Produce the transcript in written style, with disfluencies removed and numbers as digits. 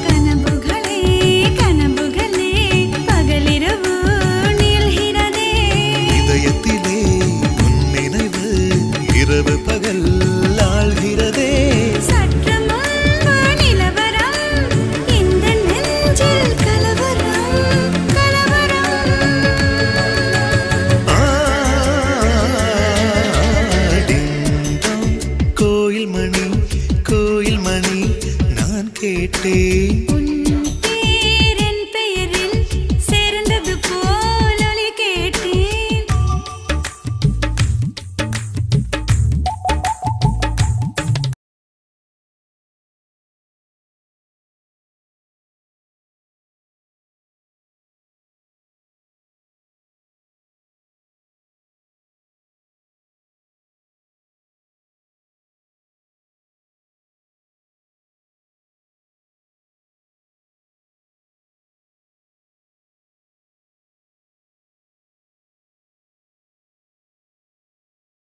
கனவுகளே கனவுகளே பகலிரவு நீள்கிறதே இதயத்திலே உன் நினைவு இரவு பகல் ஆழ்கிறதே சற்று முன்பு நிலவரம் இந்த நெஞ்சில் கலவரம் கலவரம் டிங்டாங் கோயில் மணி நான் கேட்டேன் உன்